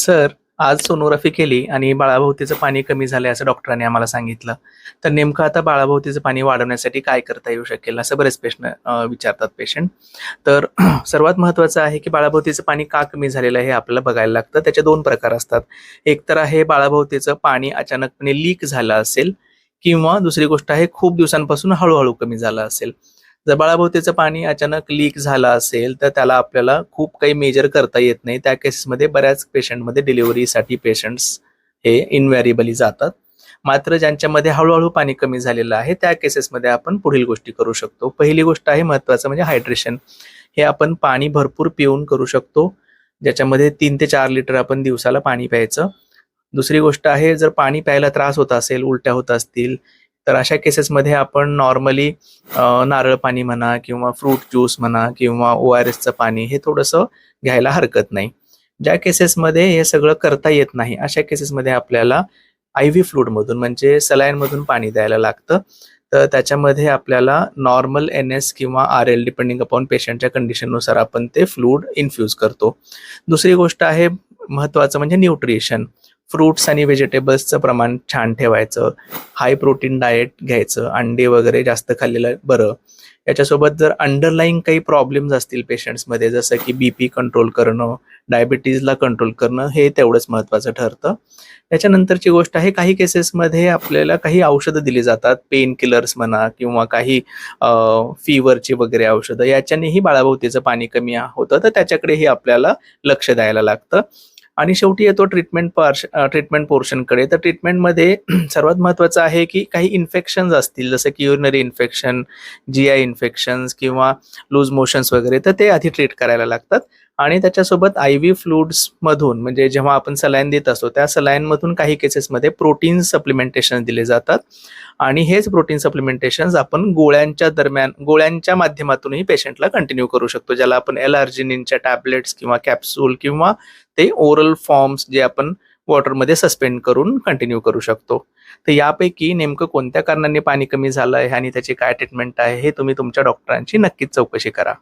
Sir, आज sonography केली आणि बाळाभोवतीचं पाणी कमी झालंय असं डॉक्टरांनी आम्हाला सांगितलं. तर नेमकं आता बाळाभोवतीचं पाणी वाढवण्यासाठी काय करता येऊ शकेल? असं बरेच प्रश्न विचारतात पेशंट. तर सर्वात महत्त्वाचं आहे की बाळाभोवतीचं पाणी का कमी झालेलं आहे हे आपल्याला बघायला लागतं. त्याचे 2 प्रकार असतात. एक तर आहे बाळाभोवतीचं पाणी अचानकपणे लीक झालं असेल किंवा दुसरी गोष्ट आहे खूप दिवसांपासून हळू कमी झालं असेल. जर बाळाभोवतीचं पाणी अचानक लीक झालं असेल तर त्याला आपल्याला खूप काही मेजर करता येत नाही. त्या केसेसमध्ये बऱ्याच पेशंटमध्ये डिलिव्हरीसाठी पेशंट्स हे इनव्हेरिएबली जातात. मात्र ज्यांच्यामध्ये हळूहळू पाणी कमी झालेलं आहे त्या केसेसमध्ये आपण पुढील गोष्टी करू शकतो. पहिली गोष्ट आहे महत्त्वाचं म्हणजे हायड्रेशन. हे आपण पाणी भरपूर पिऊन करू शकतो. ज्याच्यामध्ये 3 ते 4 लिटर आपण दिवसाला पाणी प्यायचं. दुसरी गोष्ट आहे जर पाणी प्यायला त्रास होत असेल, उलट्या होत असतील, तर अशा केसेसमध्ये आपण नॉर्मली नारळ पाणी म्हणा किंवा फ्रूट ज्यूस म्हणा किंवा ORSचं पाणी हे थोडंसं घ्यायला हरकत नाही. ज्या केसेसमध्ये हे सगळं करता येत नाही, अशा केसेसमध्ये आपल्याला IV फ्लुइडमधून म्हणजे सलाईनमधून पाणी द्यायला लागतं. तर त्याच्यामध्ये आपल्याला नॉर्मल NS किंवा RL डिपेंडिंग अपॉन पेशंटच्या कंडिशननुसार आपण ते फ्लुइड इन्फ्यूज करतो. दुसरी गोष्ट आहे महत्त्वाचं म्हणजे न्यूट्रिशन. फ्रुट्स आणि व्हेजिटेबल्सचं प्रमाण छान ठेवायचं. हाय प्रोटीन डाएट घ्यायचं. अंडे वगैरे जास्त खाल्लेलं बरं. याच्यासोबत जर अंडरलाईंग काही प्रॉब्लेम्स असतील पेशंट्समध्ये जसं की BP कंट्रोल करणं, डायबिटीजला कंट्रोल करणं हे तेवढंच महत्त्वाचं ठरतं. त्याच्यानंतरची गोष्ट आहे काही केसेसमध्ये आपल्याला काही औषधं दिली जातात. पेन किलर्स म्हणा किंवा काही फीवरची वगैरे औषधं याच्यानेही बाळाभोवतीचं पाणी कमी होतं. तर त्याच्याकडेही आपल्याला लक्ष द्यायला लागतं. आणि शेवटी येतो ट्रीटमेंट पोर्शनकडे. तर ट्रीटमेंटमध्ये सर्वात महत्त्वाचं आहे की काही इन्फेक्शन्स असतील जसं की युरिनरी इन्फेक्शन, GI इन्फेक्शन्स किंवा लूज मोशन्स वगैरे तर ते आधी ट्रीट करायला लागतात. आणि त्याच्यासोबत IV फ्लुइड्समधून म्हणजे जेव्हा आपण सलाईन देत असतो त्या सलाईनमधून काही केसेसमध्ये प्रोटीन सप्लिमेंटेशन दिले जातात. आणि हेच प्रोटीन सप्लिमेंटेशन्स आपण गोळ्यांच्या माध्यमातूनही पेशंटला कंटिन्यू करू शकतो. ज्याला आपण L-आर्जिनिनच्या टॅबलेट्स किंवा कॅप्सूल किंवा ते ओरल फॉर्म्स जे आपण वॉटरमध्ये सस्पेंड करून कंटिन्यू करू शकतो. तर यापैकी नेमकं कोणत्या कारणांनी पाणी कमी झालं आहे आणि त्याची काय ट्रीटमेंट आहे हे तुम्ही तुमच्या डॉक्टरांची नक्कीच चौकशी करा.